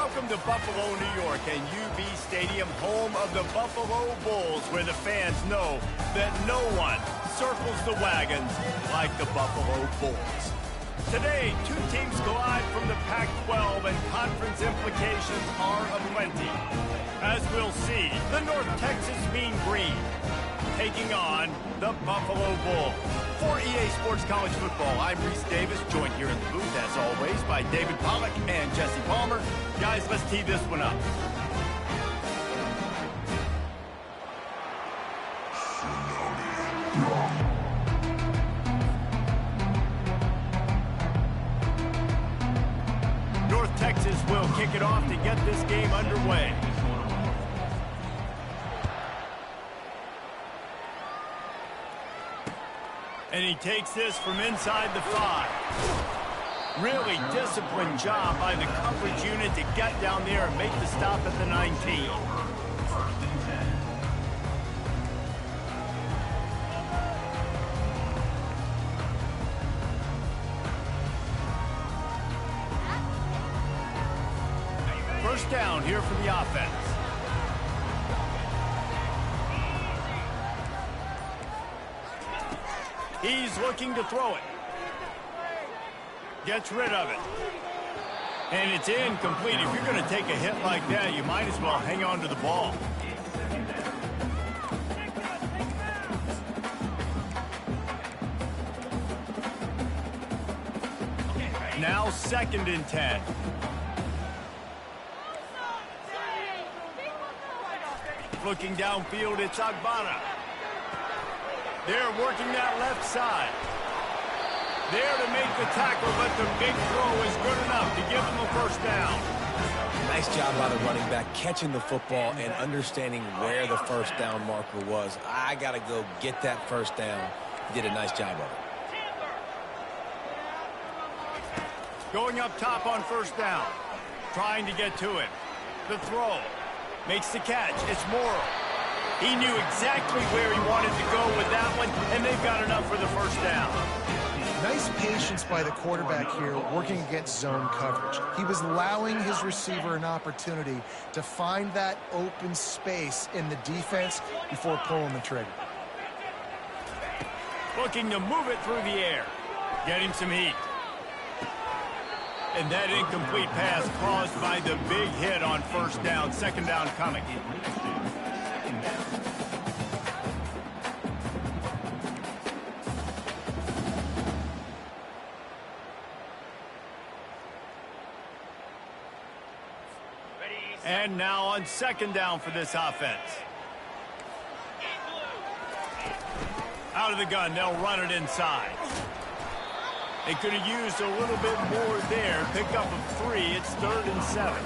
Welcome to Buffalo, New York, and UB Stadium, home of the Buffalo Bulls, where the fans know that no one circles the wagons like the Buffalo Bulls. Today, two teams collide from the Pac-12, and conference implications are aplenty. As we'll see, the North Texas Mean Green taking on the Buffalo Bulls. For EA Sports College Football, I'm Reese Davis, joined here in the booth, as always, by David Pollack and Jesse Palmer. Guys, let's tee this one up. North Texas will kick it off to get this game underway. And he takes this from inside the 5. Really disciplined job by the coverage unit to get down there and make the stop at the 19. First down here for the offense. He's looking to throw it. Gets rid of it. And it's incomplete. If you're going to take a hit like that, you might as well hang on to the ball. Now 2nd and 10. Looking downfield, it's Ncaaaa. They're working that left side. There to make the tackle, but the big throw is good enough to give them a first down. Nice job by the running back catching the football and understanding where the first down marker was. I got to go get that first down. He did a nice job of it. Going up top on first down. Trying to get to it. The throw. Makes the catch. It's Morrow. He knew exactly where he wanted to go with that one, and they've got enough for the first down. Nice patience by the quarterback here, working against zone coverage. He was allowing his receiver an opportunity to find that open space in the defense before pulling the trigger. Looking to move it through the air. Getting some heat. And that incomplete pass caused by the big hit on first down. 2nd down coming. And now on 2nd down for this offense. Out of the gun, they'll run it inside. They could have used a little bit more there. Pick up of 3. It's 3rd and 7.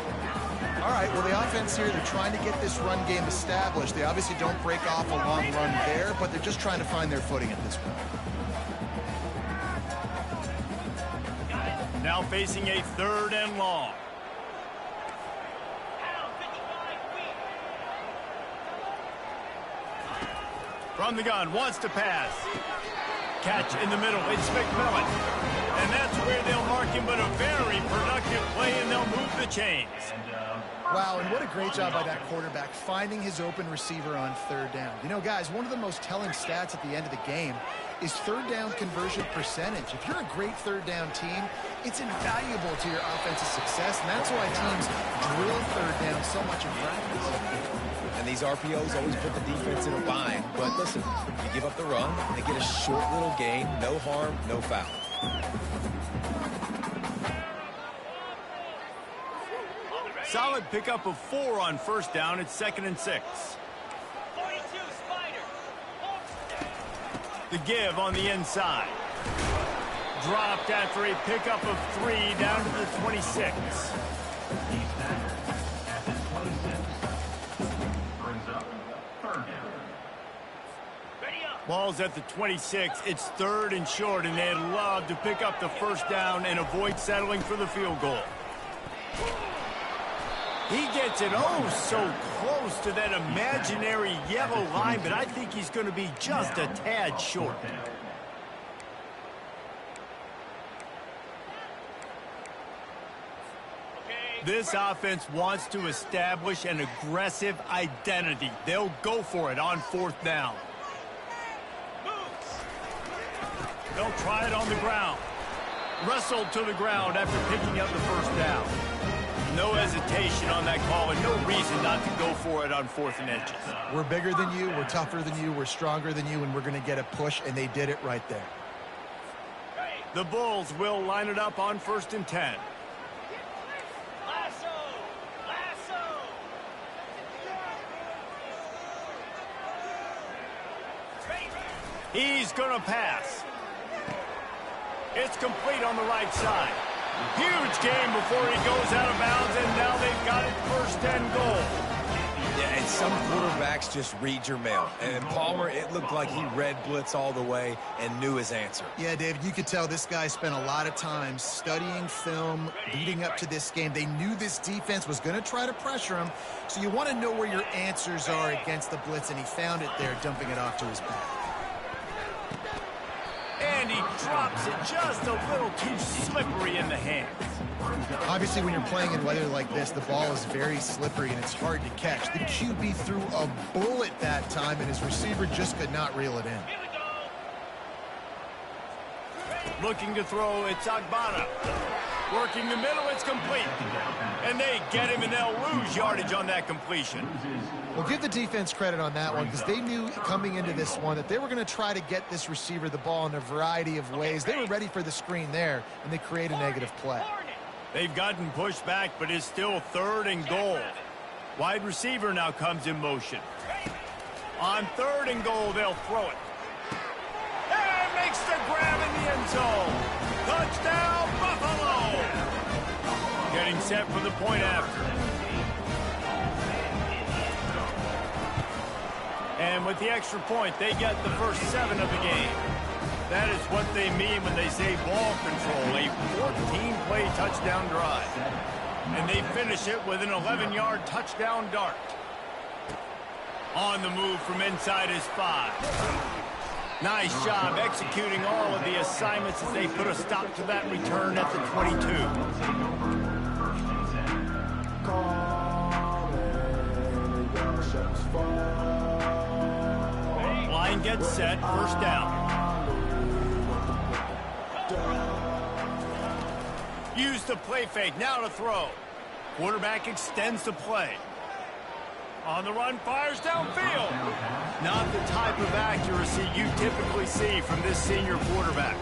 All right, well, the offense here, they're trying to get this run game established. They obviously don't break off a long run there, but they're just trying to find their footing at this point. Now facing a 3rd and long. From the gun, wants to pass. Catch in the middle, it's McMillan. And that's where they'll mark him, but a very productive play, and they'll move the chains. Wow, and what a great job by that quarterback finding his open receiver on 3rd down. You know, guys, one of the most telling stats at the end of the game is 3rd down conversion percentage. If you're a great 3rd down team, it's invaluable to your offensive success, and that's why teams drill 3rd down so much in practice. And these RPOs always put the defense in a bind. But listen, you give up the run, they get a short little gain, no harm, no foul. Solid pickup of 4 on first down. It's 2nd and 6. The give on the inside. Dropped after a pickup of 3 down to the 26. Ball's at the 26. It's 3rd and short, and they'd love to pick up the first down and avoid settling for the field goal. He gets it so close to that imaginary yellow line, but I think he's going to be just a tad short. This offense wants to establish an aggressive identity. They'll go for it on 4th down. They'll try it on the ground. Wrestled to the ground after picking up the 1st down. No hesitation on that call and no reason not to go for it on 4th and inches. We're bigger than you, we're tougher than you, we're stronger than you, and we're going to get a push, and they did it right there. The Bulls will line it up on 1st and 10. He's going to pass. It's complete on the right side. Huge game before he goes out of bounds, and now they've got it 1st and goal. Yeah, and some quarterbacks just read your mail. And Palmer, it looked like he read blitz all the way and knew his answer. Yeah, David, you could tell this guy spent a lot of time studying film leading up to this game. They knew this defense was going to try to pressure him, so you want to know where your answers are against the blitz, and he found it there, dumping it off to his back. And he drops it just a little too slippery in the hands. Obviously, when you're playing in weather like this, the ball is very slippery and it's hard to catch. The QB threw a bullet that time, and his receiver just could not reel it in. Looking to throw, it's Ncaaaa. Working the middle, it's complete. And they get him, and they'll lose yardage on that completion. Well, give the defense credit on that one, because they knew coming into this one that they were going to try to get this receiver the ball in a variety of ways. They were ready for the screen there, and they create a negative play. They've gotten pushed back, but it's still 3rd and goal. Wide receiver now comes in motion. On 3rd and goal, they'll throw it. And makes the grab in the end zone. Touchdown, Buffalo! Getting set for the point after. And with the extra point, they get the first 7 of the game. That is what they mean when they say ball control, a 14-play touchdown drive. And they finish it with an 11-yard touchdown dart. On the move from inside his 5. Nice job executing all of the assignments as they put a stop to that return at the 22. Line gets set, 1st down. Use the play fake, now to throw. Quarterback extends the play. On the run, fires downfield. Not the type of accuracy you typically see from this senior quarterback.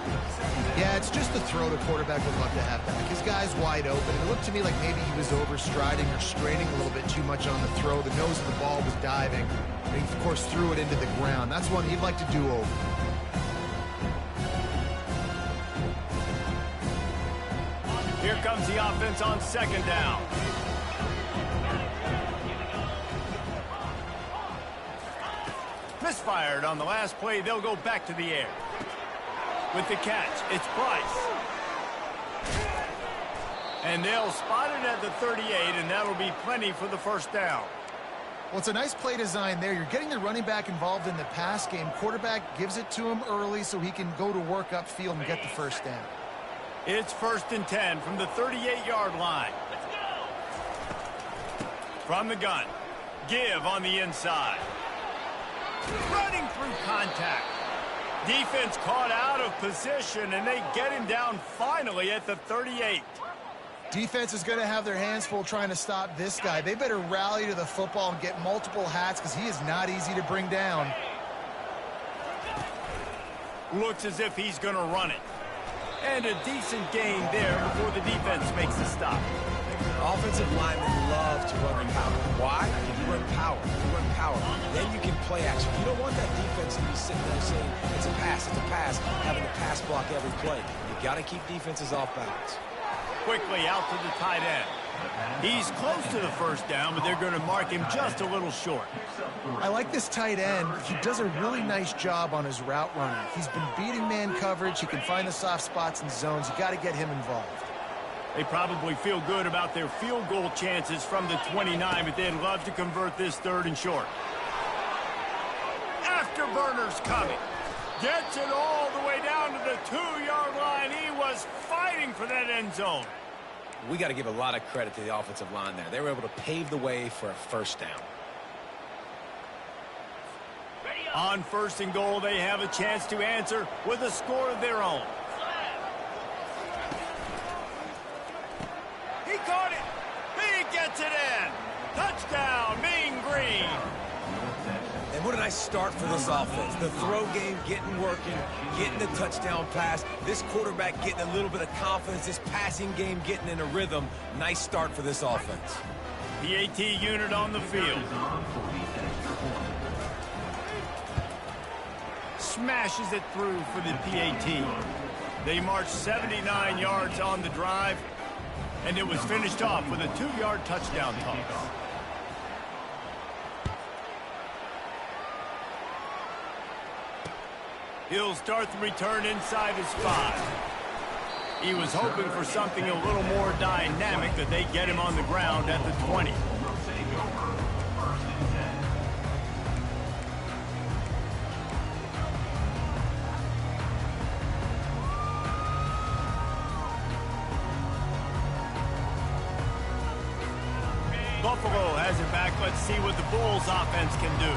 Yeah, it's just the throw the quarterback would love to have back. His guy's wide open. It looked to me like maybe he was overstriding or straining a little bit too much on the throw. The nose of the ball was diving. And he, of course, threw it into the ground. That's one he'd like to do over. Here comes the offense on 2nd down. Misfired on the last play. They'll go back to the air. With the catch, it's Price. And they'll spot it at the 38, and that'll be plenty for the 1st down. Well, it's a nice play design there. You're getting the running back involved in the pass game. Quarterback gives it to him early so he can go to work upfield and get the 1st down. It's 1st and 10 from the 38-yard line. From the gun. Give on the inside. Running through contact. Defense caught out of position, and they get him down finally at the 38. Defense is going to have their hands full trying to stop this guy. They better rally to the football and get multiple hats, because he is not easy to bring down. Looks as if he's going to run it. And a decent gain there before the defense makes the stop. Offensive linemen love to run power. Why? If you run power, then you can play action. You don't want that defense to be sitting there saying, it's a pass, having to pass block every play. You got to keep defenses off balance. Quickly out to the tight end. He's close to the 1st down, but they're going to mark him just a little short. I like this tight end. He does a really nice job on his route running. He's been beating man coverage. He can find the soft spots and zones. You got to get him involved. They probably feel good about their field goal chances from the 29, but they'd love to convert this 3rd and short. Afterburner's coming. Gets it all the way down to the 2-yard line. He was fighting for that end zone. We got to give a lot of credit to the offensive line there. They were able to pave the way for a first down. On 1st and goal, they have a chance to answer with a score of their own. He caught it. He gets it in. Touchdown, Mean Green. And what a nice start for this offense. The throw game getting working, getting the touchdown pass. This quarterback getting a little bit of confidence. This passing game getting in a rhythm. Nice start for this offense. PAT unit on the field. Smashes it through for the PAT. They marched 79 yards on the drive, and it was finished off with a 2-yard touchdown toss. He'll start the return inside his 5. He was hoping for something a little more dynamic, that they get him on the ground at the 20. Buffalo has it back. Let's see what the Bulls offense can do.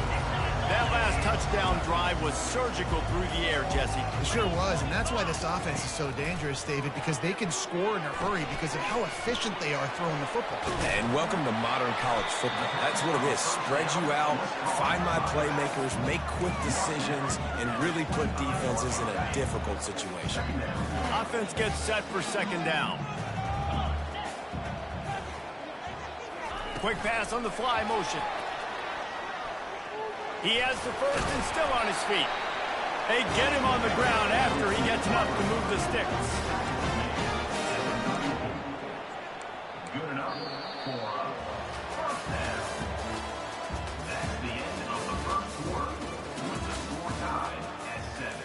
That last touchdown drive was surgical through the air, Jesse. It sure was, and that's why this offense is so dangerous, David, because they can score in a hurry because of how efficient they are throwing the football. And welcome to modern college football. That's what it is. Spread you out, find my playmakers, make quick decisions, and really put defenses in a difficult situation. Offense gets set for 2nd down. Quick pass on the fly motion. He has the 1st and still on his feet. They get him on the ground after he gets enough to move the sticks. Good enough for a first down. That's the end of the first quarter, with the score tied at 7.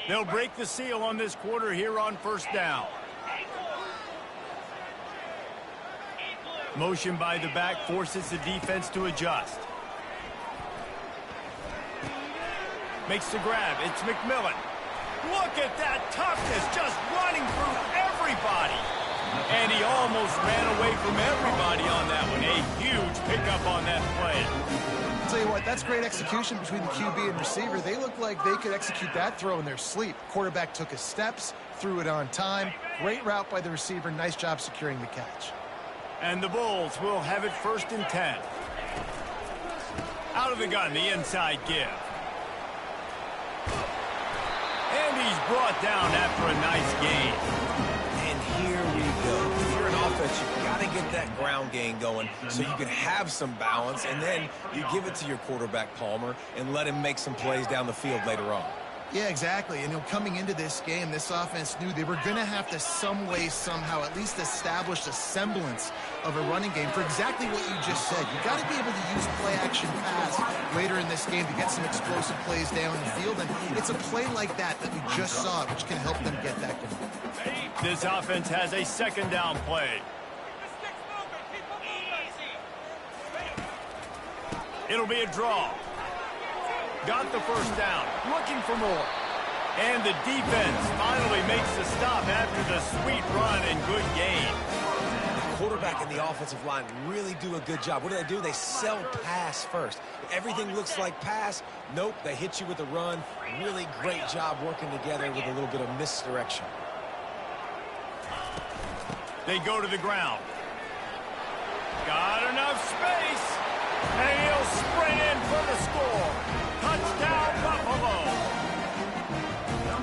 They'll break the seal on this quarter here on 1st down. Motion by the back forces the defense to adjust. Makes the grab. It's McMillan. Look at that toughness, just running through everybody. And he almost ran away from everybody on that one. A huge pickup on that play. I'll tell you what, that's great execution between the QB and receiver. They look like they could execute that throw in their sleep. Quarterback took his steps, threw it on time. Great route by the receiver. Nice job securing the catch. And the Bulls will have it 1st and 10. Out of the gun, the inside give. And he's brought down after a nice gain. And here we go. If you're an offense, you've got to get that ground game going so you can have some balance, and then you give it to your quarterback, Palmer, and let him make some plays down the field later on. Yeah, exactly. And coming into this game, this offense knew they were going to have to some way, somehow, at least establish a semblance of a running game for exactly what you just said. You got to be able to use play-action pass later in this game to get some explosive plays down the field. And it's a play like that that we just saw, which can help them get that going. This offense has a 2nd down play. It'll be a draw. Got the 1st down, looking for more. And the defense finally makes the stop after the sweet run and good gain. The quarterback and the offensive line really do a good job. What do? They sell pass first. Everything looks like pass. Nope, they hit you with a run. Really great job working together with a little bit of misdirection. They go to the ground. Got enough space. And he'll sprint in for the score. Touchdown, Buffalo.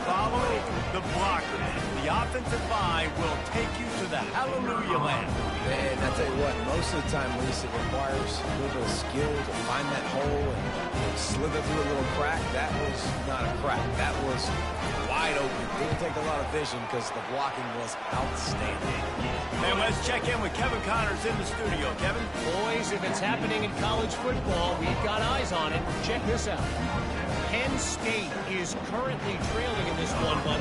Follow the blocker. The offensive line will take you to the hallelujah land. Man, I tell you what, most of the time, Lisa, it requires a little bit of skill to find that hole and slither through a little crack. That was not a crack. That was wide open. Didn't take a lot of vision because the blocking was outstanding. And let's check in with Kevin Connors in the studio. Kevin? Boys, if it's happening in college football, we've got eyes on it. Check this out. Penn State is currently trailing in this one, but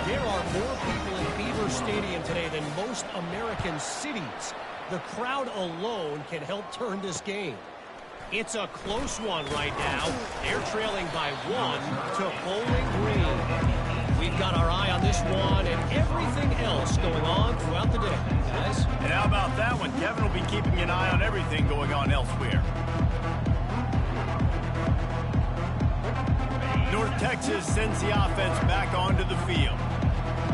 there are more people in Beaver Stadium today than most American cities. The crowd alone can help turn this game. It's a close one right now. They're trailing by 1 to Bowling Green. We've got our eye on this one and everything else going on throughout the day. Guys? And how about that one? Kevin will be keeping an eye on everything going on elsewhere. North Texas sends the offense back onto the field.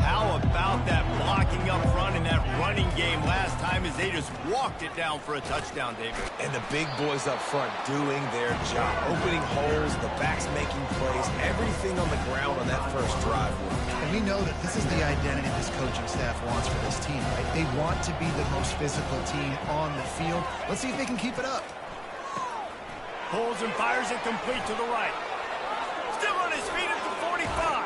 How about that blocking up front in that running game last time as they just walked it down for a touchdown, David? And the big boys up front doing their job. Opening holes, the backs making plays, everything on the ground on that first drive. And we know that this is the identity this coaching staff wants for this team, right? They want to be the most physical team on the field. Let's see if they can keep it up. Pulls and fires it complete to the right. Still on his feet at the 45.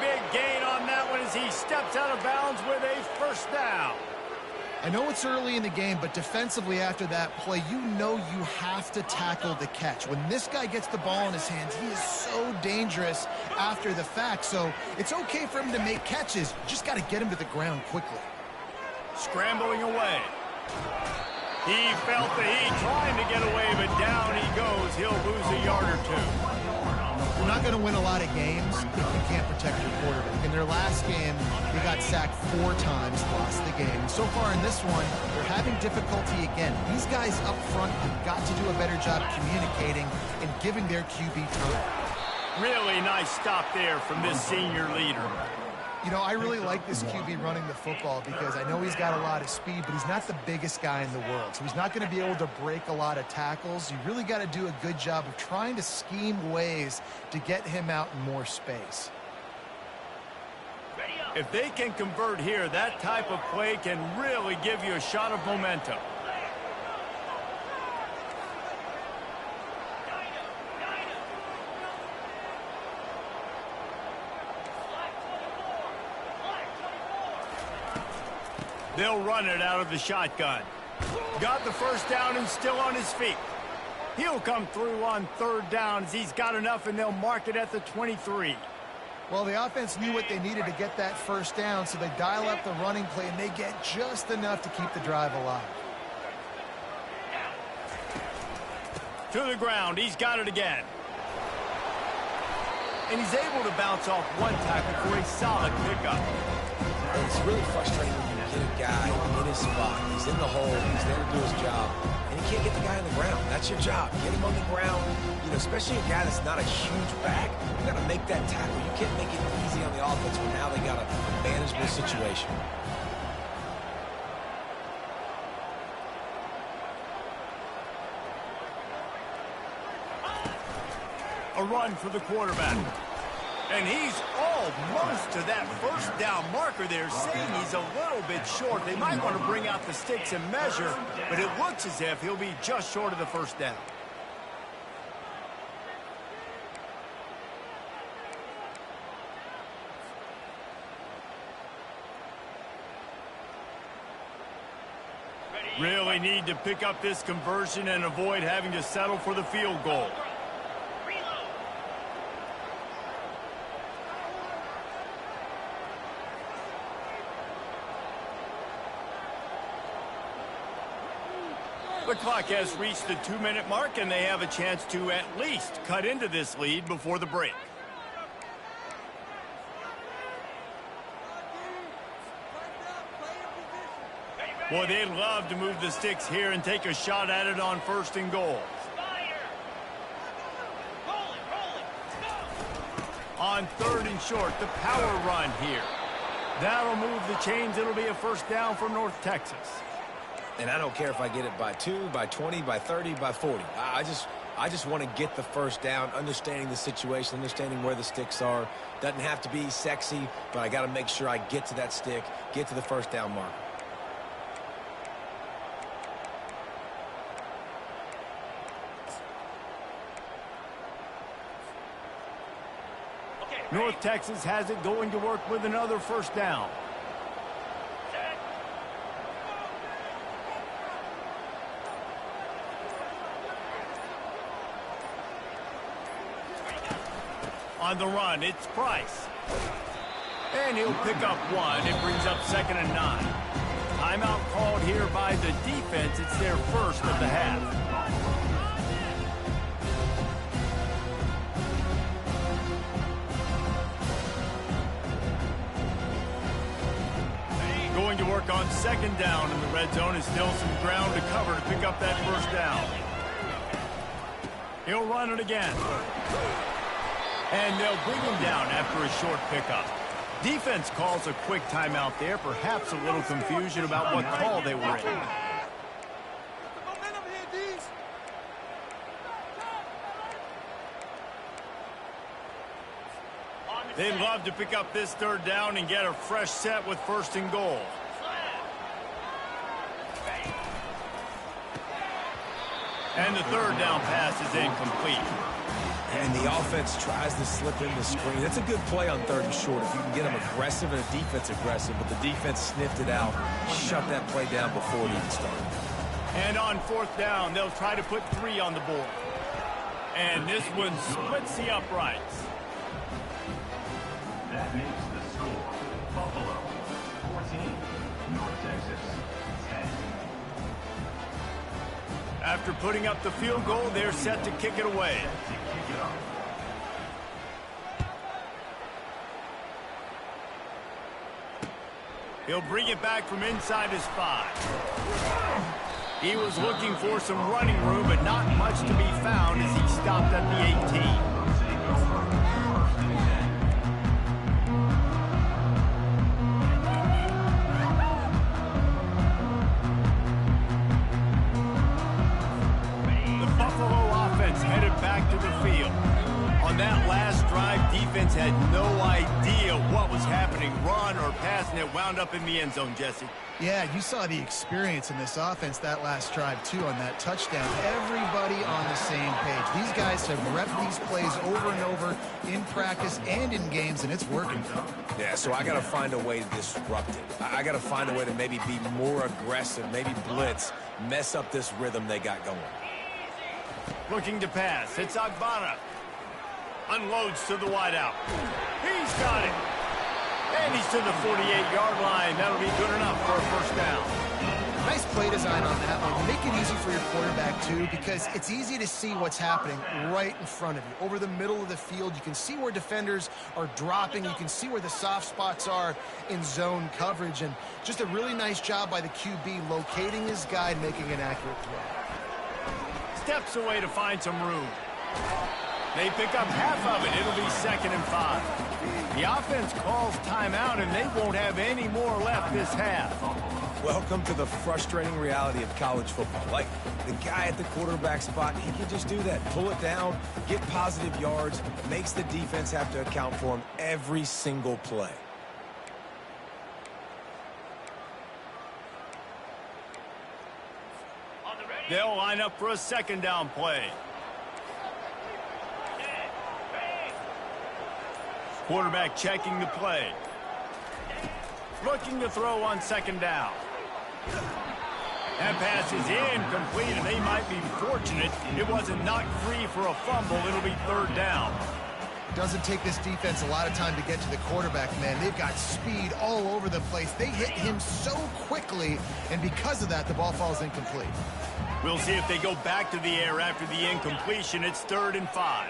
Big gain on that one as he steps out of bounds with a first down. I know it's early in the game, but defensively after that play, you know you have to tackle the catch. When this guy gets the ball in his hands, he is so dangerous after the fact. So it's okay for him to make catches. You just got to get him to the ground quickly. Scrambling away. He felt the heat trying to get away, but down he goes. He'll lose a yard or two. You're not going to win a lot of games if you can't protect your quarterback. In their last game, they got sacked 4 times, lost the game. So far in this one, they're having difficulty again. These guys up front have got to do a better job communicating and giving their QB time. Really nice stop there from this senior leader. You know, I really like this QB running the football because I know he's got a lot of speed, but he's not the biggest guy in the world. So he's not going to be able to break a lot of tackles. You really got to do a good job of trying to scheme ways to get him out in more space. If they can convert here, that type of play can really give you a shot of momentum. They'll run it out of the shotgun. Got the first down and still on his feet. He'll come through on 3rd down as he's got enough, and they'll mark it at the 23. Well, the offense knew what they needed to get that first down, so they dial up the running play, and they get just enough to keep the drive alive. To the ground. He's got it again. And he's able to bounce off one tackle for a solid pickup. It's really frustrating when you get a guy in his spot. He's in the hole. He's there to do his job. And you can't get the guy on the ground. That's your job. Get him on the ground. You know, especially a guy that's not a huge back. You got to make that tackle. You can't make it easy on the offense when now they got a manageable situation. A run for the quarterback. And he's almost to that first down marker there, saying he's a little bit short. They might want to bring out the sticks and measure, but it looks as if he'll be just short of the first down. Really need to pick up this conversion and avoid having to settle for the field goal. The clock has reached the 2-minute mark, and they have a chance to at least cut into this lead before the break. Boy, they'd love to move the sticks here and take a shot at it on 1st and goal. On 3rd and short, the power run here. That'll move the chains. It'll be a first down for North Texas. And I don't care if I get it by 2, by 20, by 30, by 40. I just want to get the first down, understanding the situation, understanding where the sticks are. Doesn't have to be sexy, but I got to make sure I get to that stick, get to the first down marker. North Texas has it going to work with another first down. On the run, it's Price. And he'll pick up 1. It brings up 2nd and 9. Timeout called here by the defense. It's their first of the half. Going to work on second down in the red zone. Is still some ground to cover to pick up that first down. He'll run it again. And they'll bring him down after a short pickup. Defense calls a quick timeout there. Perhaps a little confusion about what call they were in. They'd love to pick up this third down and get a fresh set with first and goal. And the third down pass is incomplete. And the offense tries to slip in the screen. That's a good play on third and short if you can get them aggressive and a defense aggressive. But the defense sniffed it out, shut that play down before it even started. And on fourth down, they'll try to put 3 on the board. And this one splits the uprights. That makes the score Buffalo 14, North Texas 10. After putting up the field goal, they're set to kick it away. He'll bring it back from inside his 5. He was looking for some running room, but not much to be found as he stopped at the 18. That last drive, defense had no idea what was happening. Run or pass, and it wound up in the end zone, Jesse. Yeah, you saw the experience in this offense that last drive, too, on that touchdown. Everybody on the same page. These guys have repped these plays over and over in practice and in games, and it's working. Yeah, so I got to find a way to disrupt it. I got to find a way to maybe be more aggressive, maybe blitz, mess up this rhythm they got going. Looking to pass. It's Ncaaaa. Unloads to the wideout. He's got it. And he's to the 48-yard line. That'll be good enough for a first down. Nice play design on that one. You make it easy for your quarterback, too, because it's easy to see what's happening right in front of you. Over the middle of the field, you can see where defenders are dropping. You can see where the soft spots are in zone coverage. And just a really nice job by the QB locating his guy and making an accurate throw. Steps away to find some room. They pick up half of it. It'll be 2nd and 5. The offense calls timeout, and they won't have any more left this half. Welcome to the frustrating reality of college football. Like, the guy at the quarterback spot, he can just do that. Pull it down, get positive yards, makes the defense have to account for him every single play. They'll line up for a second down play. Quarterback checking the play. Looking to throw on second down. That pass is incomplete, and they might be fortunate it wasn't knocked free for a fumble. It'll be 3rd down. Doesn't take this defense a lot of time to get to the quarterback, man. They've got speed all over the place. They hit him so quickly, and because of that, the ball falls incomplete. We'll see if they go back to the air after the incompletion. It's 3rd and 5.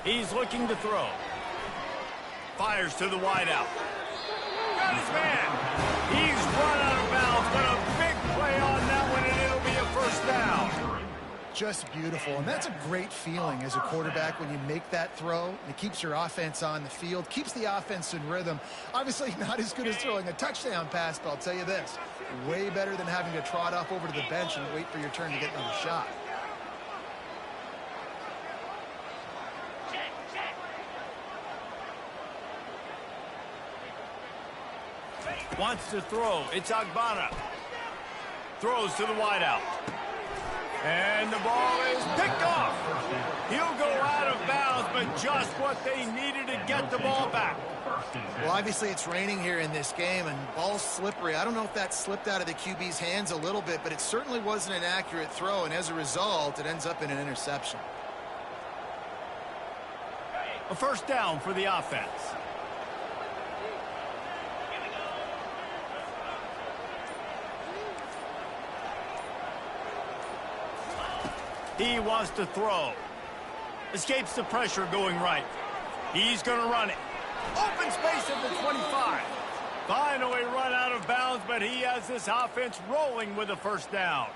He's looking to throw. Fires to the wideout. Got his man. He's run out of bounds, but a big play on that one, and it'll be a first down. Just beautiful, and that's a great feeling as a quarterback when you make that throw. And it keeps your offense on the field, keeps the offense in rhythm. Obviously not as good as throwing a touchdown pass, but I'll tell you this, way better than having to trot off over to the bench and wait for your turn to get another shot. Wants to throw. It's Ncaaaa. Throws to the wideout. And the ball is picked off. He'll go out of bounds, but just what they needed to get the ball back. Well, obviously it's raining here in this game, and ball's slippery. I don't know if that slipped out of the QB's hands a little bit, but it certainly wasn't an accurate throw, and as a result, it ends up in an interception. A first down for the offense. He wants to throw. Escapes the pressure going right. He's going to run it. Open space at the 25. Finally run out of bounds, but he has this offense rolling with a first down.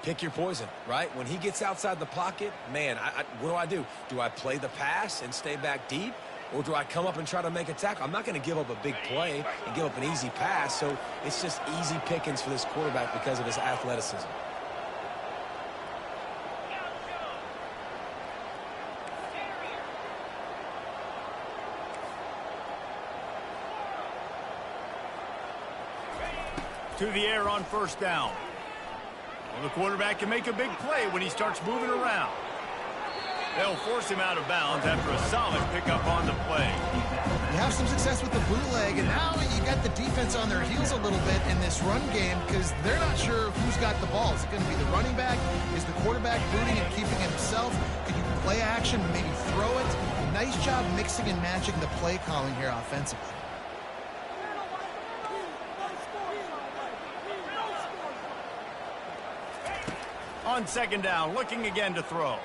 Pick your poison, right? When he gets outside the pocket, man, what do? Do I play the pass and stay back deep? Or do I come up and try to make a tackle? I'm not going to give up a big play and give up an easy pass, so it's just easy pickings for this quarterback because of his athleticism. To the air on first down. Well, the quarterback can make a big play when he starts moving around. They'll force him out of bounds after a solid pickup on the play. You have some success with the bootleg, and now you got the defense on their heels a little bit in this run game because they're not sure who's got the ball. Is it going to be the running back? Is the quarterback booting and keeping it himself? Could you play action, maybe throw it? Nice job mixing and matching the play calling here offensively. On second down, looking again to throw.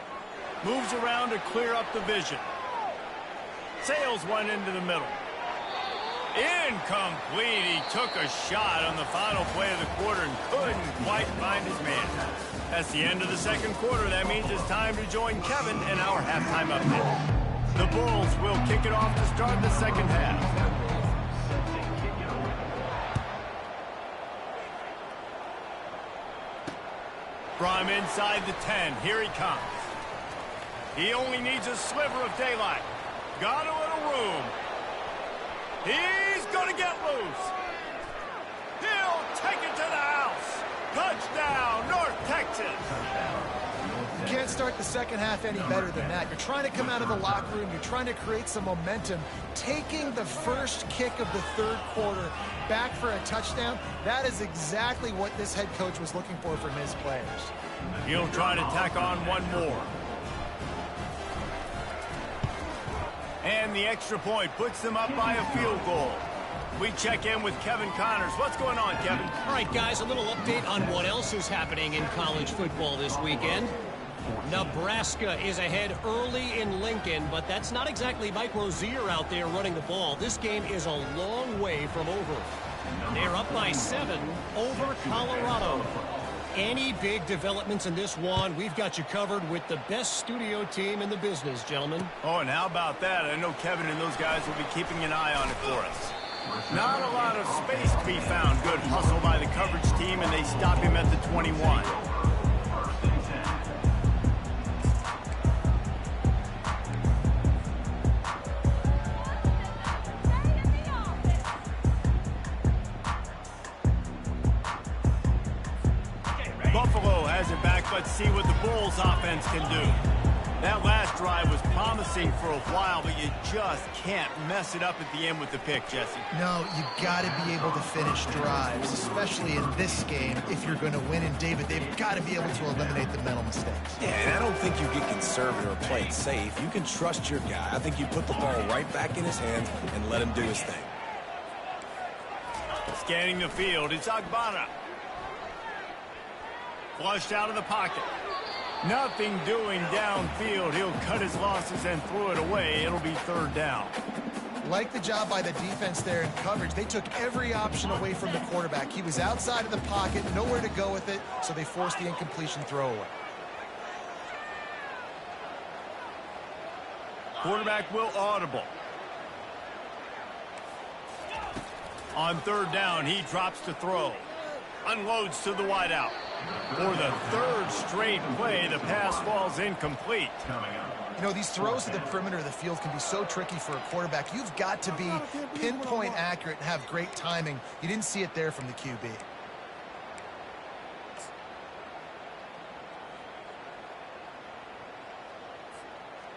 Moves around to clear up the vision. Sails one into the middle. Incomplete. He took a shot on the final play of the quarter and couldn't quite find his man. That's the end of the second quarter. That means it's time to join Kevin in our halftime update. The Bulls will kick it off to start the second half. From inside the 10, here he comes. He only needs a sliver of daylight. Got a little room. He's going to get loose. He'll take it to the house. Touchdown, North Texas. You can't start the second half any better than that. You're trying to come out of the locker room. You're trying to create some momentum. Taking the first kick of the third quarter back for a touchdown, that is exactly what this head coach was looking for from his players. He'll try to tack on one more. And the extra point puts them up by a field goal. We check in with Kevin Connors. What's going on, Kevin? All right, guys, a little update on what else is happening in college football this weekend. Nebraska is ahead early in Lincoln, but that's not exactly Mike Rozier out there running the ball. This game is a long way from over. They're up by 7 over Colorado. Any big developments in this one, we've got you covered with the best studio team in the business, gentlemen. Oh, and how about that? I know Kevin and those guys will be keeping an eye on it for us. Not a lot of space to be found. Good hustle by the coverage team, and they stop him at the 21. Buffalo has it back. Let's see what the Bulls offense can do. That last drive was promising for a while, but you just can't mess it up at the end with the pick, Jesse. No, you got to be able to finish drives, especially in this game if you're going to win. And David, they've got to be able to eliminate the mental mistakes. Yeah, and I don't think you get conservative or play it safe. You can trust your guy. I think you put the ball right back in his hands and let him do his thing. Scanning the field, it's Agbana. Flushed out of the pocket. Nothing doing downfield. He'll cut his losses and throw it away. It'll be third down. Like the job by the defense there in coverage. They took every option away from the quarterback. He was outside of the pocket, nowhere to go with it, so they forced the incompletion throwaway. Quarterback will audible. On third down, he drops to throw. Unloads to the wideout. For the third straight play, the pass falls incomplete. You know, these throws to the perimeter of the field can be so tricky for a quarterback. You've got to be pinpoint accurate and have great timing. You didn't see it there from the QB.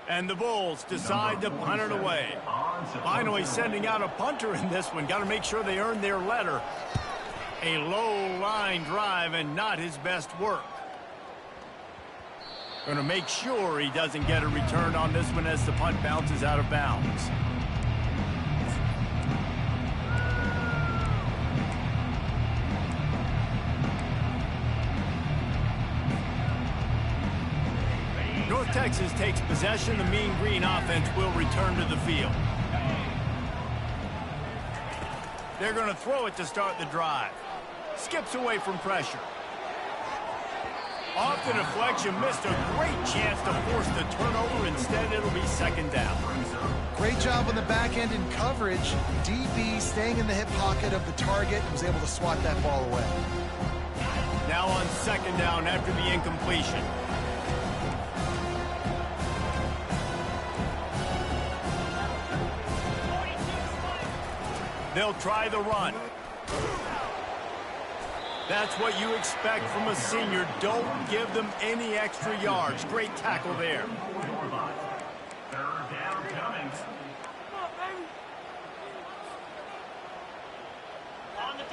And the Bulls decide to punt it away. Finally sending out a punter in this one. Got to make sure they earn their letter. A low-line drive and not his best work. Going to make sure he doesn't get a return on this one as the punt bounces out of bounds. North Texas takes possession. The Mean Green offense will return to the field. They're going to throw it to start the drive. Skips away from pressure. Off the deflection, missed a great chance to force the turnover. Instead, it'll be second down. Great job on the back end in coverage. DB staying in the hip pocket of the target, was able to swat that ball away. Now on second down after the incompletion. They'll try the run. That's what you expect from a senior. Don't give them any extra yards. Great tackle there.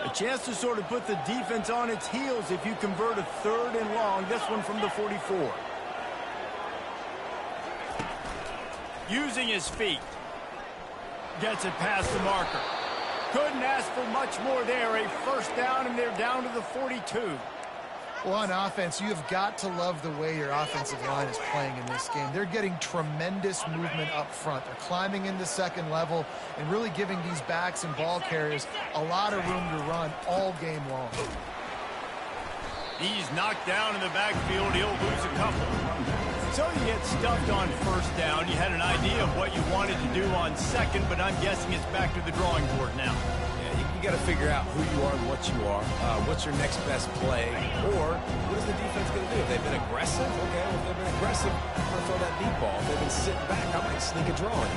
A chance to sort of put the defense on its heels if you convert a 3rd and long. This one from the 44. Using his feet. Gets it past the marker. Couldn't ask for much more there. A first down, and they're down to the 42. Well, on offense, you have got to love the way your offensive line is playing in this game. They're getting tremendous movement up front. They're climbing in the second level and really giving these backs and ball carriers a lot of room to run all game long. He's knocked down in the backfield. He'll lose a couple. So you get stuffed on first down. You had an idea of what you wanted to do on second, but I'm guessing it's back to the drawing board now. Yeah, you got to figure out who you are and what you are. What's your next best play? Or what is the defense going to do? If they've been aggressive, okay, well, if they've been aggressive, I'm going to throw that deep ball. If they've been sitting back, I might sneak a draw in.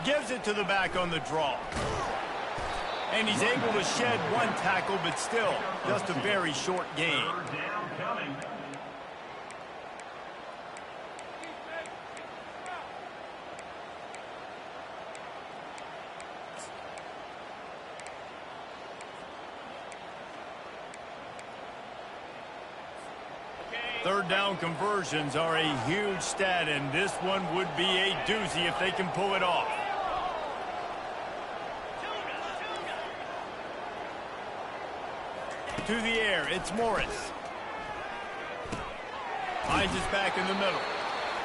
Gives it to the back on the draw. And he's able to shed one tackle, but still just a very short gain. Third down conversions are a huge stat, and this one would be a doozy if they can pull it off. To the air, it's Morris. Finds us back in the middle.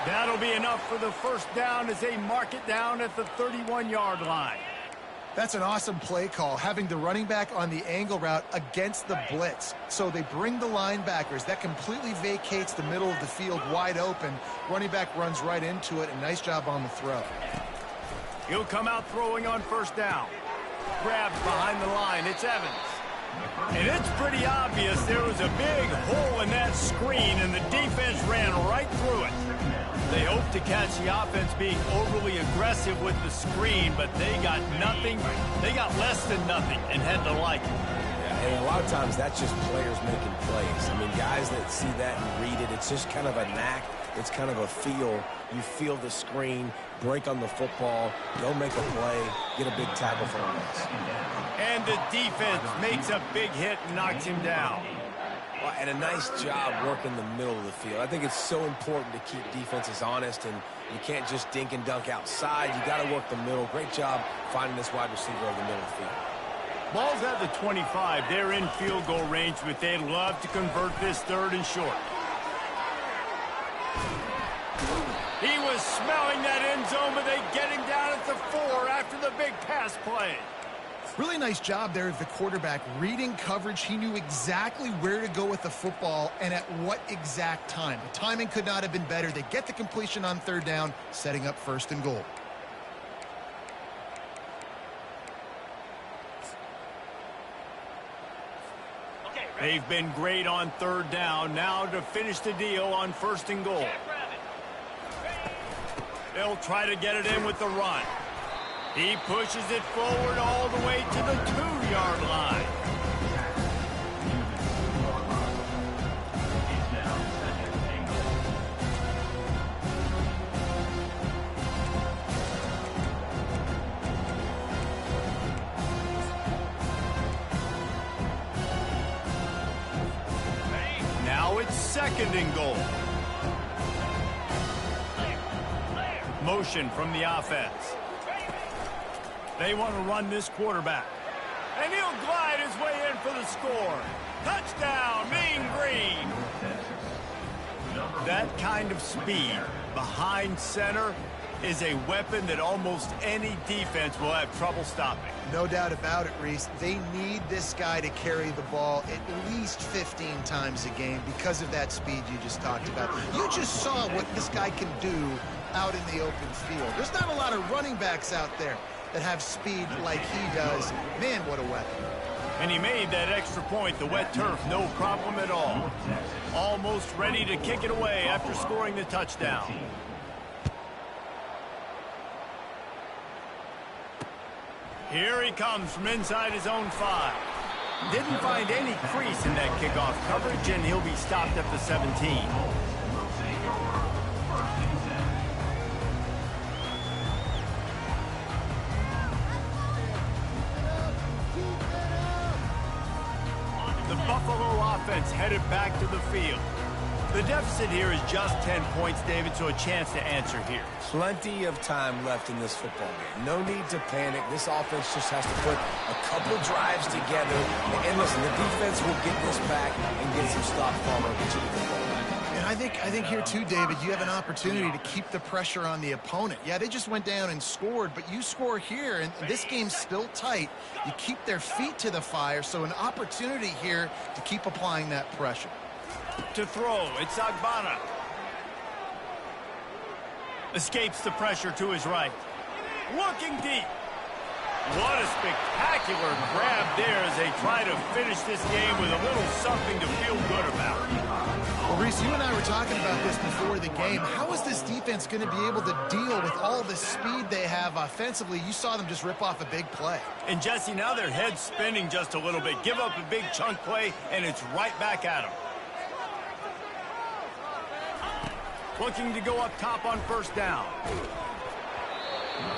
That'll be enough for the first down as they mark it down at the 31-yard line. That's an awesome play call, having the running back on the angle route against the blitz. So they bring the linebackers. That completely vacates the middle of the field wide open. Running back runs right into it, and nice job on the throw. He'll come out throwing on first down. Grabbed behind the line. It's Evans. And it's pretty obvious there was a big hole in that screen, and the defense ran right through it. They hoped to catch the offense being overly aggressive with the screen, but they got nothing. They got less than nothing and had to like it. Yeah, and a lot of times that's just players making plays. I mean, guys that see that and read it, it's just kind of a knack. It's kind of a feel. You feel the screen, break on the football, go make a play, get a big tackle for us. And the defense makes a big hit and knocks him down. Well, and a nice job working the middle of the field. I think it's so important to keep defenses honest, and you can't just dink and dunk outside. You got to work the middle. Great job finding this wide receiver over the middle of the field. Ball's at the 25. They're in field goal range, but they'd love to convert this third and short. He was smelling that end zone, but they get him down at the 4 after the big pass play. Really nice job there of the quarterback reading coverage. He knew exactly where to go with the football and at what exact time. The timing could not have been better. They get the completion on third down, setting up first and goal. They've been great on third down. Now to finish the deal on first and goal. They'll try to get it in with the run. He pushes it forward all the way to the 2-yard line. Now it's second and goal. Motion from the offense. They want to run this quarterback. And he'll glide his way in for the score. Touchdown, Mean Green. That kind of speed behind center is a weapon that almost any defense will have trouble stopping. No doubt about it, Reese. They need this guy to carry the ball at least 15 times a game because of that speed you just talked about. You just saw what this guy can do out in the open field. There's not a lot of running backs out there that have speed like he does. Man, what a weapon. And he made that extra point, the wet turf, no problem at all. Almost ready to kick it away after scoring the touchdown. Here he comes from inside his own 5. Didn't find any crease in that kickoff coverage, and he'll be stopped at the 17. The Buffalo offense headed back to the field. The deficit here is just 10 points, David, so a chance to answer here. Plenty of time left in this football game. No need to panic. This offense just has to put a couple drives together. And listen, the defense will get this back and get some stop form or get you the football back. And I think here too, David, you have an opportunity to keep the pressure on the opponent. Yeah, they just went down and scored, but you score here, and this game's still tight. You keep their feet to the fire, so an opportunity here to keep applying that pressure. To throw, it's Ncaaaa. Escapes the pressure to his right. Looking deep. What a spectacular grab there as they try to finish this game with a little something to feel good about. Well, Reese, you and I were talking about this before the game. How is this defense going to be able to deal with all the speed they have offensively? You saw them just rip off a big play. And Jesse, now their head's spinning just a little bit. Give up a big chunk play, and it's right back at them. Looking to go up top on first down.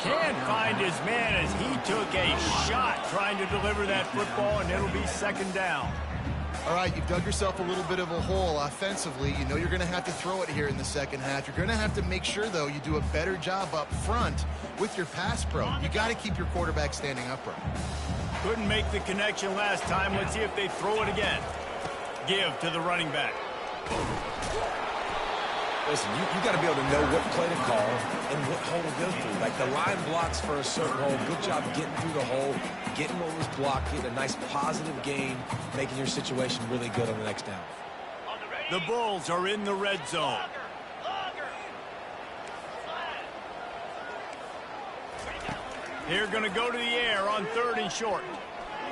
Can't find his man as he took a shot trying to deliver that football, and it'll be second down. All right, you've dug yourself a little bit of a hole offensively. You know you're going to have to throw it here in the second half. You're going to have to make sure, though, you do a better job up front with your pass pro. You got to keep your quarterback standing upright. Couldn't make the connection last time. Let's see if they throw it again. Give to the running back. Listen, you got to be able to know what play to call and what hole to go through. Like the line blocks for a certain hole. Good job getting through the hole, getting what was blocked, getting a nice positive gain, making your situation really good on the next down. The Bulls are in the red zone. They're going to go to the air on 3rd and short.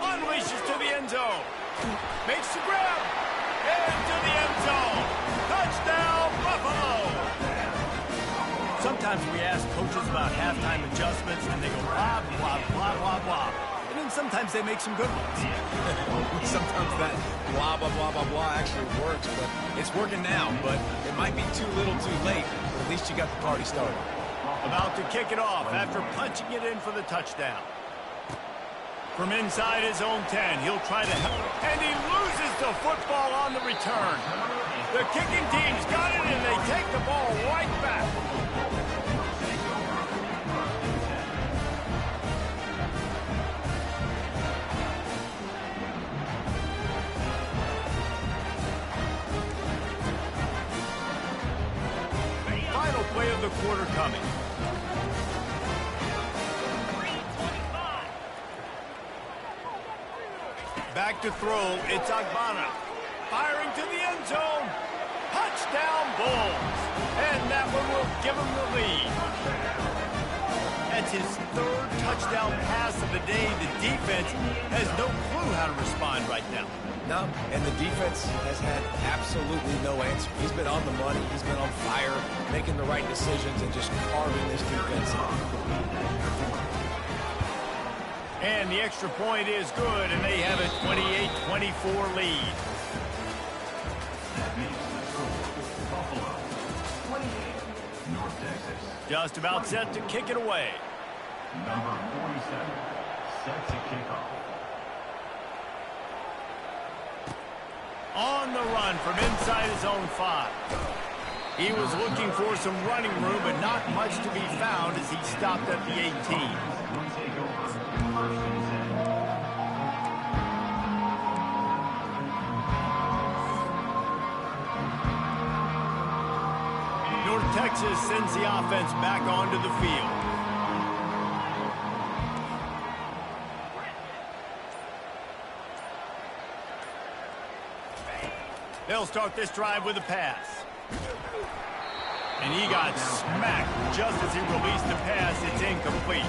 Unleashes to the end zone. Makes the grab. Into the end zone. Touchdown, Buffalo! Sometimes we ask coaches about halftime adjustments, and they go blah, blah, blah, blah, blah. And then sometimes they make some good ones. Sometimes that blah, blah, blah, blah, blah actually works, but it's working now. But it might be too little too late, but at least you got the party started. About to kick it off after punching it in for the touchdown. From inside his own 10, he'll try to help, and he loses the football on the return. The kicking team's got it, and they take the ball right back. Final play of the quarter coming. Back to throw, it's Ncaaaa. Firing to the end zone. Touchdown, Bulls. And that one will give him the lead. That's his 3rd touchdown pass of the day. The defense has no clue how to respond right now. No, and the defense has had absolutely no answer. He's been on the money. He's been on fire, making the right decisions and just carving this defense up. And the extra point is good, and they have a 28-24 lead. Just about set to kick it away. Number 47, set to kick off. On the run from inside his own 5. He was looking for some running room, but not much to be found as he stopped at the 18. Texas sends the offense back onto the field. They'll start this drive with a pass. And he got smacked just as he released the pass. It's incomplete.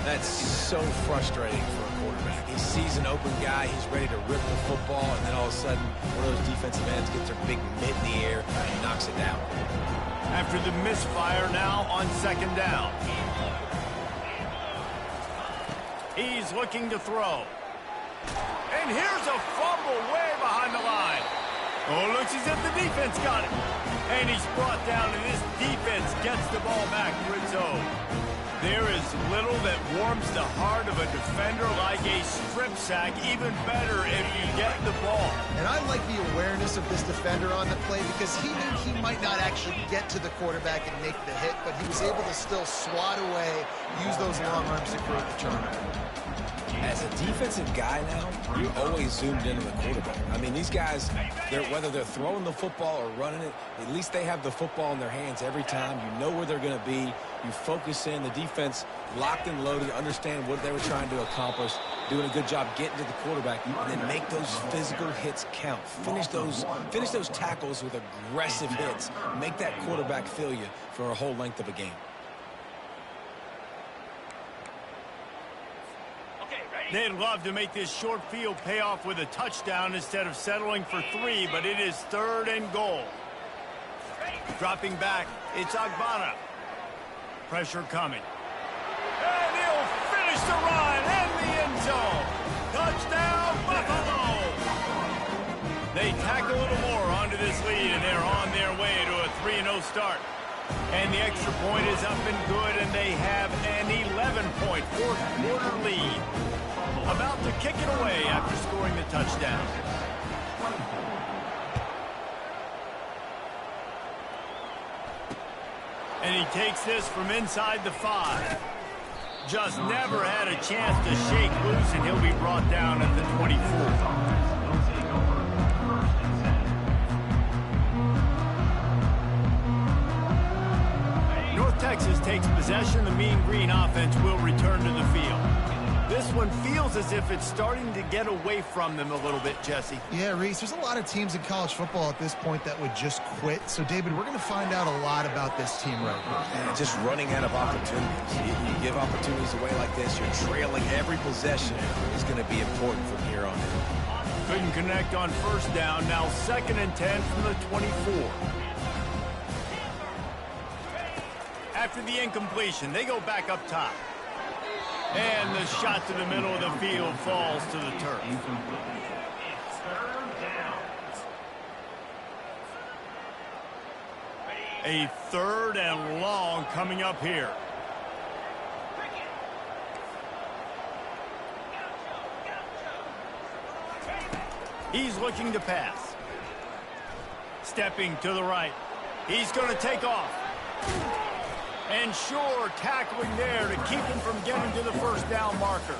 That's so frustrating for a quarterback. He sees an open guy, he's ready to rip the football, and then all of a sudden, one of those defensive ends gets their big mitt in the air and knocks it down. After the misfire, now on second down. He's looking to throw. And here's a fumble way behind the line. Oh, looks as if the defense got it. And he's brought down, and this defense gets the ball back for its own. There is little that warms the heart of a defender like a strip sack. Even better if you get the ball. And I like the awareness of this defender on the play because he knew he might not actually get to the quarterback and make the hit, but he was able to still swat away, use those long arms to create the turnover. As a defensive guy now, you're always zoomed into the quarterback. I mean, these guys, whether they're throwing the football or running it, at least they have the football in their hands every time. You know where they're going to be. You focus in. The defense locked and loaded, understand what they were trying to accomplish, doing a good job getting to the quarterback, and then make those physical hits count. Finish those tackles with aggressive hits. Make that quarterback feel you for a whole length of a game. They'd love to make this short field pay off with a touchdown instead of settling for 3, but it is 3rd and goal. Dropping back, it's Ncaaaa. Pressure coming. And he'll finish the run in the end zone. Touchdown, Buffalo! They tack a little more onto this lead, and they're on their way to a 3-0 start. And the extra point is up and good, and they have an 11-point fourth-quarter lead. About to kick it away after scoring the touchdown. And he takes this from inside the 5. Just never had a chance to shake loose, and he'll be brought down at the 24. North Texas takes possession. The Mean Green offense will return to the field. This one feels as if it's starting to get away from them a little bit, Jesse. Yeah, Reese, there's a lot of teams in college football at this point that would just quit. So, David, we're going to find out a lot about this team right now. And just running out of opportunities. You give opportunities away like this, you're trailing every possession is going to be important from here on in. Couldn't connect on first down. Now 2nd and 10 from the 24. After the incompletion, they go back up top. And the shot to the middle of the field falls to the turf. A 3rd and long coming up here. He's looking to pass. Stepping to the right. He's going to take off. And sure, tackling there to keep him from getting to the first down marker.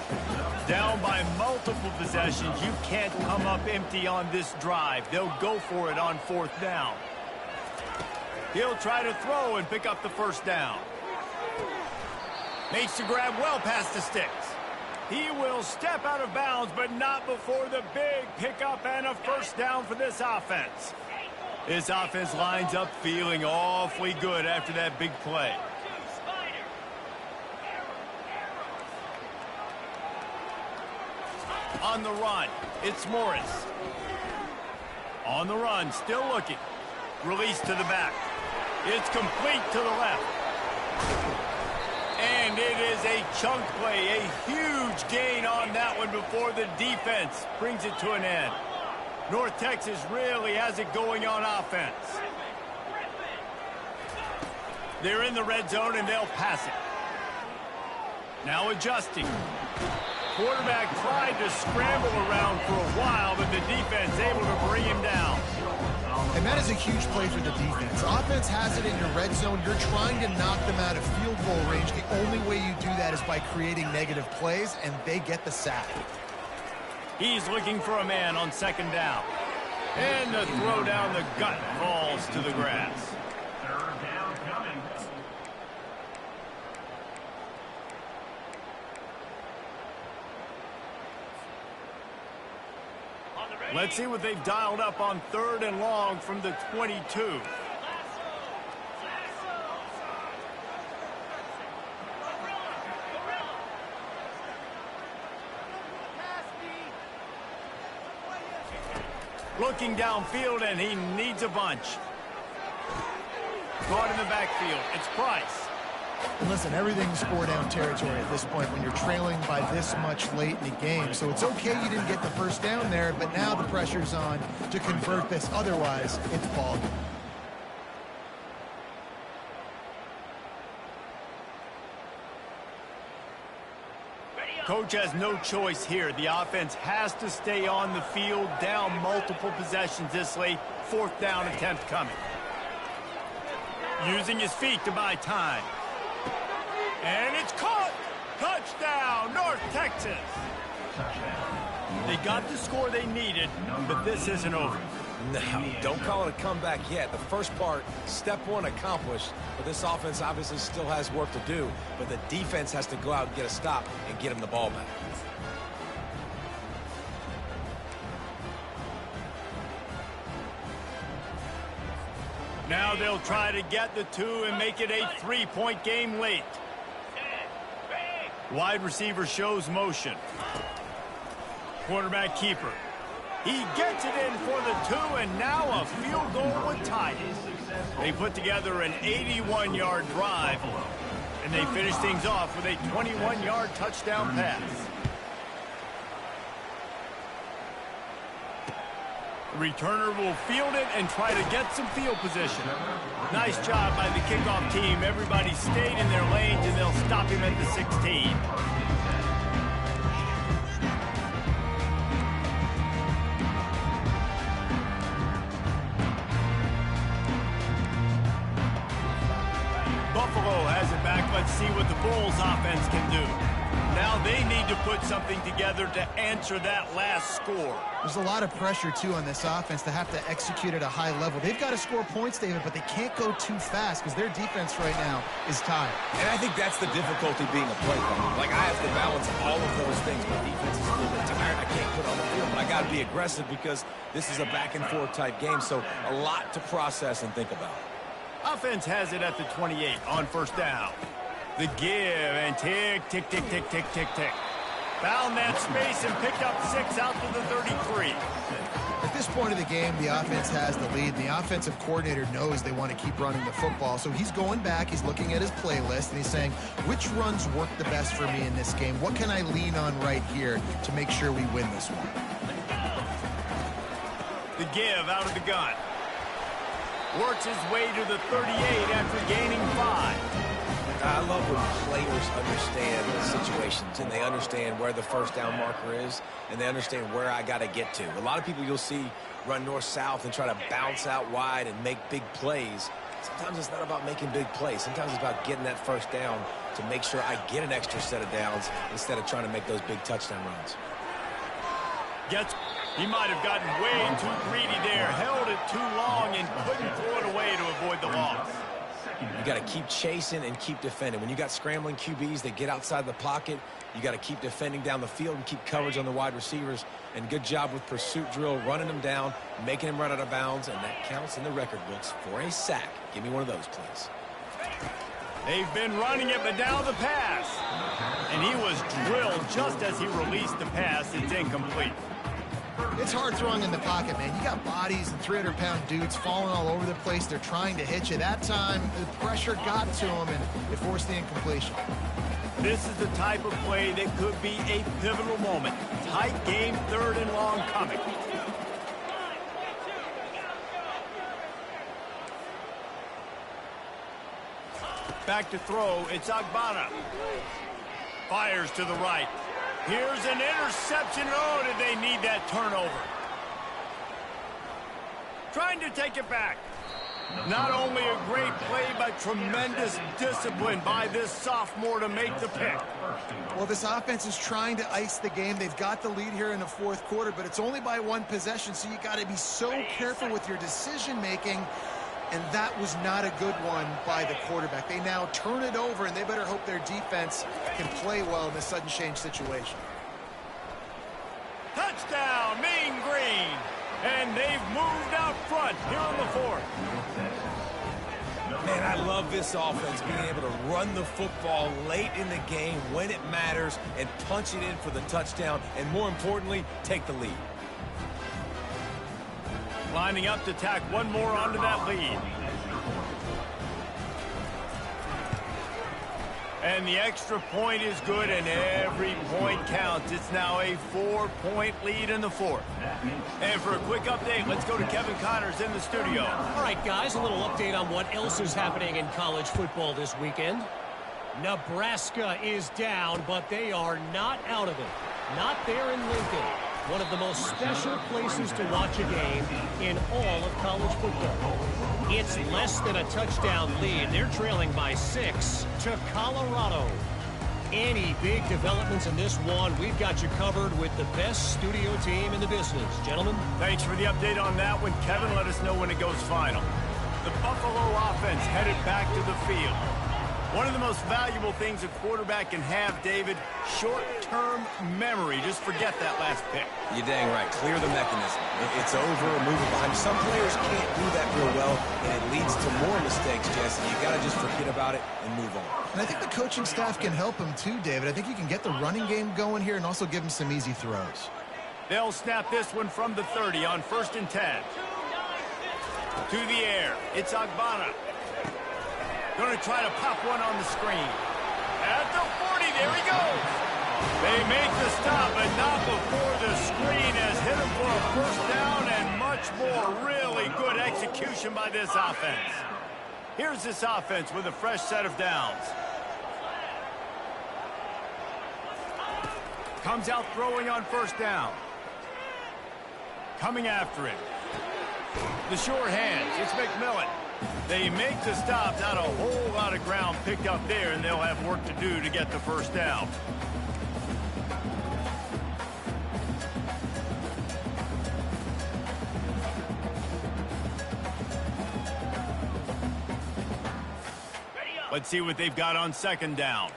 Down by multiple possessions, you can't come up empty on this drive. They'll go for it on 4th down. He'll try to throw and pick up the first down. Makes the grab well past the sticks. He will step out of bounds, but not before the big pickup and a first down for this offense. This offense lines up feeling awfully good after that big play. On the run, it's Morris. On the run, still looking. Release to the back. It's complete to the left. And it is a chunk play, a huge gain on that one before the defense brings it to an end. North Texas really has it going on offense. They're in the red zone, and they'll pass it. Now adjusting. Quarterback tried to scramble around for a while, but the defense able to bring him down. And that is a huge play for the defense. Offense has it in your red zone. You're trying to knock them out of field goal range. The only way you do that is by creating negative plays, and they get the sack. He's looking for a man on 2nd down. And the throw down the gut falls to the grass. Let's see what they've dialed up on 3rd and long from the 22. Looking downfield, and he needs a bunch. Caught in the backfield. It's Price. And listen, everything's 4-down territory at this point when you're trailing by this much late in the game. So it's okay you didn't get the first down there, but now the pressure's on to convert this. Otherwise, it's ball game. Coach has no choice here. The offense has to stay on the field, down multiple possessions this late. 4th down attempt coming. Using his feet to buy time. And it's caught! Touchdown, North Texas! They got the score they needed, but this isn't over. No, don't call it a comeback yet. The first part, step 1 accomplished, but this offense obviously still has work to do, but the defense has to go out and get a stop and get him the ball back. Now they'll try to get the 2 and make it a 3-point game late. Wide receiver shows motion. Quarterback keeper. He gets it in for the 2, and now a field goal would tie it. They put together an 81-yard drive, and they finish things off with a 21-yard touchdown pass. The returner will field it and try to get some field position. Nice job by the kickoff team. Everybody stayed in their lanes, and they'll stop him at the 16. Buffalo has it back. Let's see what the Bulls offense can do. Now they need to put something together to answer that last score. There's a lot of pressure, too, on this offense to have to execute at a high level. They've got to score points, David, but they can't go too fast because their defense right now is tired. And I think that's the difficulty being a play caller. Like, I have to balance all of those things. My defense is a little bit tired. I can't put on the field, but I got to be aggressive because this is a back-and-forth type game, so a lot to process and think about. Offense has it at the 28 on 1st down. The give, and tick, tick, tick, tick, tick, tick, tick. Found that space and picked up 6 out to the 33. At this point of the game, the offense has the lead. The offensive coordinator knows they want to keep running the football, so he's going back, he's looking at his playlist, and he's saying, which runs work the best for me in this game? What can I lean on right here to make sure we win this one? The give out of the gun. Works his way to the 38 after gaining 5. I love when players understand the situations and they understand where the 1st down marker is and they understand where I got to get to. A lot of people you'll see run north-south and try to bounce out wide and make big plays. Sometimes it's not about making big plays. Sometimes it's about getting that 1st down to make sure I get an extra set of downs instead of trying to make those big touchdown runs. He might have gotten way too greedy there, held it too long, and couldn't throw it away to avoid the loss. You got to keep chasing and keep defending. When you got scrambling QBs that get outside the pocket, you got to keep defending down the field and keep coverage on the wide receivers. And good job with pursuit drill, running them down, making them run out of bounds, and that counts in the record books for a sack. Give me one of those, please. They've been running it, but now the pass. And he was drilled just as he released the pass. It's incomplete. It's hard throwing in the pocket, man. You got bodies and 300-pound dudes falling all over the place. They're trying to hit you. That time, the pressure got to him, and it forced the incompletion. This is the type of play that could be a pivotal moment. Tight game, 3rd and long coming. Back to throw. It's Agbana. Fires to the right. Here's an interception. Oh, did they need that turnover? Trying to take it back. Not only a great play, but tremendous discipline by this sophomore to make the pick. Well, this offense is trying to ice the game. They've got the lead here in the 4th quarter, but it's only by 1 possession, so you got to be so careful with your decision-making. And that was not a good one by the quarterback. They now turn it over, and they better hope their defense can play well in this sudden change situation. Touchdown! touchdown, Mean Green. And they've moved out front here in the fourth. Man, I love this offense being able to run the football late in the game when it matters and punch it in for the touchdown, and more importantly, take the lead. Lining up to tack one more onto that lead. And the extra point is good, and every point counts. It's now a 4-point lead in the fourth. And for a quick update, let's go to Kevin Connors in the studio. All right, guys, a little update on what else is happening in college football this weekend. Nebraska is down, but they are not out of it. Not there in Lincoln. One of the most special places to watch a game in all of college football. It's less than a touchdown lead. They're trailing by 6 to Colorado. Any big developments in this one, we've got you covered with the best studio team in the business. Gentlemen. Thanks for the update on that one, Kevin. Let us know when it goes final. The Buffalo offense headed back to the field. One of the most valuable things a quarterback can have, David, short-term memory. Just forget that last pick. You're dang right. Clear the mechanism. It's over or move it behind. Some players can't do that real well, and it leads to more mistakes, Jesse. You got to just forget about it and move on. And I think the coaching staff can help him too, David. I think you can get the running game going here and also give him some easy throws. They'll snap this one from the 30 on 1st and 10. To the air. It's Agbana. Going to try to pop one on the screen. At the 40, there he goes. They make the stop, but not before the screen has hit him for a first down, and much more. Really good execution by this offense. Here's this offense with a fresh set of downs. Comes out throwing on 1st down. Coming after it. The sure hands. It's McMillan. They make the stop. Not a whole lot of ground picked up there, and they'll have work to do to get the first down. Let's see what they've got on 2nd down.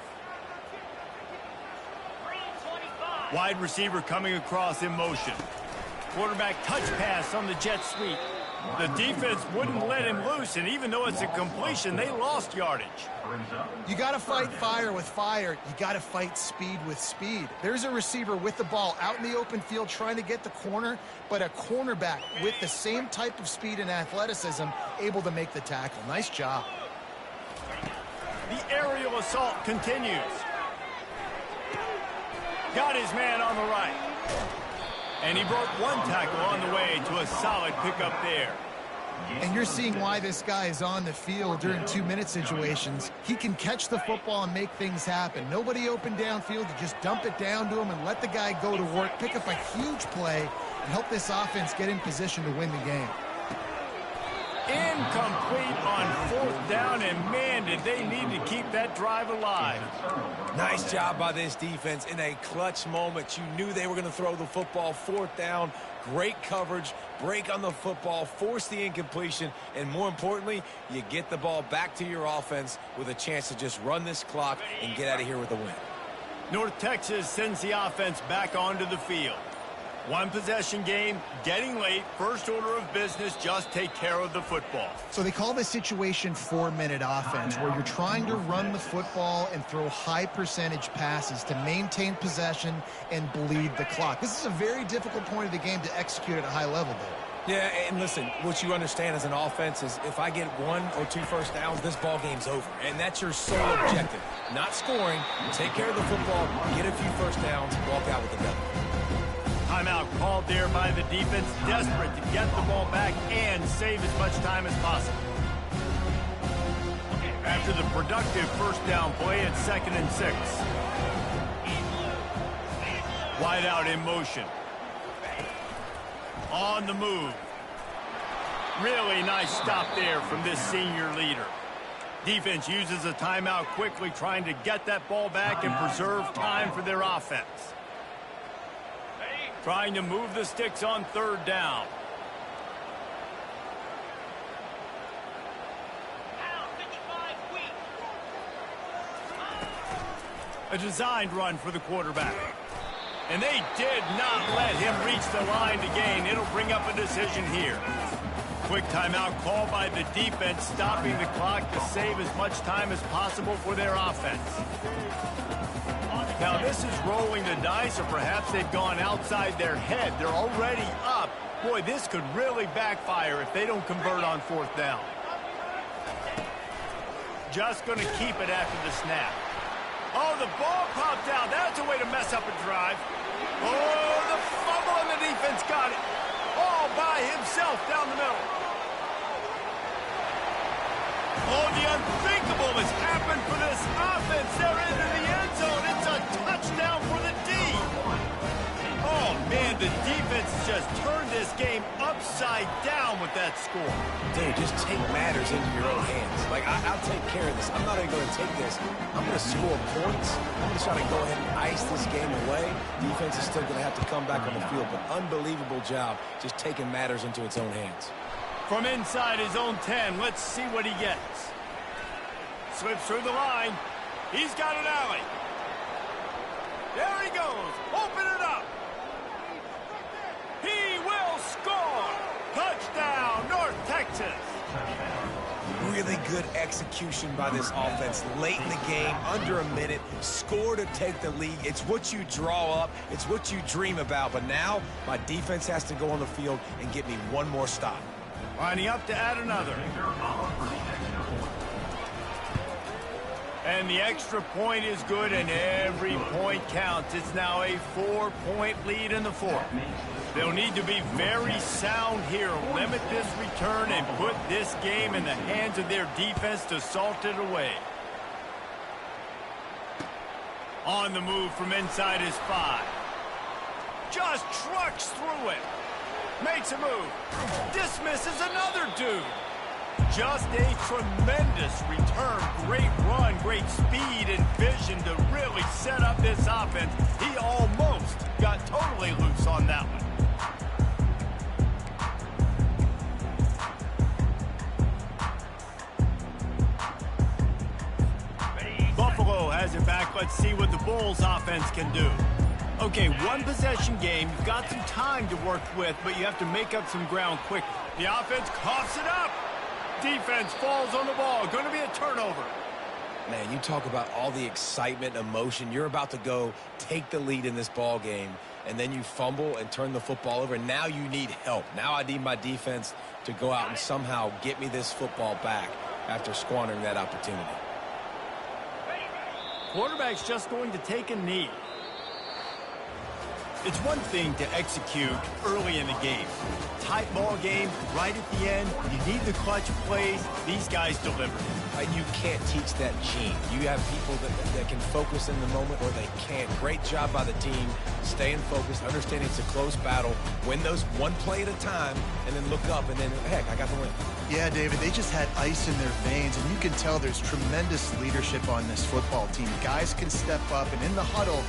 Wide receiver coming across in motion. Quarterback touch pass on the jet sweep. The defense wouldn't let him loose, and even though it's a completion, they lost yardage. You got to fight fire with fire. You got to fight speed with speed. There's a receiver with the ball out in the open field trying to get the corner, but a cornerback with the same type of speed and athleticism able to make the tackle. Nice job. The aerial assault continues. Got his man on the right. And he broke one tackle on the way to a solid pickup there. And you're seeing why this guy is on the field during 2-minute situations. He can catch the football and make things happen. Nobody open downfield. You just dump it down to him and let the guy go to work, pick up a huge play, and help this offense get in position to win the game. Incomplete on 4th down, and man, did they need to keep that drive alive. Nice job by this defense in a clutch moment. You knew they were going to throw the football. 4th down, great coverage, break on the football, force the incompletion, and more importantly, you get the ball back to your offense with a chance to just run this clock and get out of here with a win. North Texas sends the offense back onto the field. One possession game, getting late, first order of business, just take care of the football. So they call this situation 4-minute offense, where you're trying to run the football and throw high percentage passes to maintain possession and bleed the clock. This is a very difficult point of the game to execute at a high level, though. Yeah, and listen, what you understand as an offense is if I get 1 or 2 first downs, this ball game's over. And that's your sole objective. Not scoring, take care of the football, get a few first downs, walk out with the W. Timeout called there by the defense, desperate to get the ball back and save as much time as possible. After the productive first down play at 2nd and 6. Wide out in motion. On the move. Really nice stop there from this senior leader. Defense uses a timeout quickly, trying to get that ball back and preserve time for their offense. Trying to move the sticks on 3rd down. A designed run for the quarterback. And they did not let him reach the line to gain. It'll bring up a decision here. Quick timeout call by the defense, stopping the clock to save as much time as possible for their offense. Now this is rolling the dice, or perhaps they've gone outside their head. They're already up. Boy, this could really backfire if they don't convert on fourth down. Just going to keep it after the snap. Oh, the ball popped out. That's a way to mess up a drive. Oh, the fumble, and the defense got it. All by himself down the middle. Oh, the unthinkable has happened for this offense. They're into the end zone. It's a touchdown for the D. Oh, man, the defense just turned this game upside down with that score. Dude, just take matters into your own hands. Like, I'll take care of this. I'm not even going to take this. I'm going to score points. I'm going to try to go ahead and ice this game away. Defense is still going to have to come back on the field, but unbelievable job just taking matters into its own hands. From inside his own 10, let's see what he gets. Slips through the line. He's got an alley. There he goes. Open it up. He will score. Touchdown, North Texas. Really good execution by this offense late in the game, under a minute, score to take the lead. It's what you draw up. It's what you dream about. But now my defense has to go on the field and get me one more stop. Lining up to add another. And the extra point is good, and every point counts. It's now a 4-point lead in the fourth. They'll need to be very sound here, limit this return, and put this game in the hands of their defense to salt it away. On the move from inside his 5. Just trucks through it. Makes a move. Dismisses another dude. Just a tremendous return. Great run, great speed and vision to really set up this offense. He almost got totally loose on that one. Buffalo has it back. Let's see what the Bulls offense can do. Okay, one possession game. You've got some time to work with, but you have to make up some ground quickly. The offense coughs it up. Defense falls on the ball. Going to be a turnover. Man, you talk about all the excitement, emotion. You're about to go take the lead in this ball game, and then you fumble and turn the football over. Now you need help. Now I need my defense to go out and somehow get me this football back after squandering that opportunity. Quarterback's just going to take a knee. It's one thing to execute early in the game. Tight ball game, right at the end. You need the clutch plays. These guys deliver. You can't teach that gene. You have people that can focus in the moment or they can't. Great job by the team, staying focused, understanding it's a close battle, win those one play at a time, and then look up and then, heck, I got the win. Yeah, David, they just had ice in their veins, and you can tell there's tremendous leadership on this football team. Guys can step up, and in the huddle,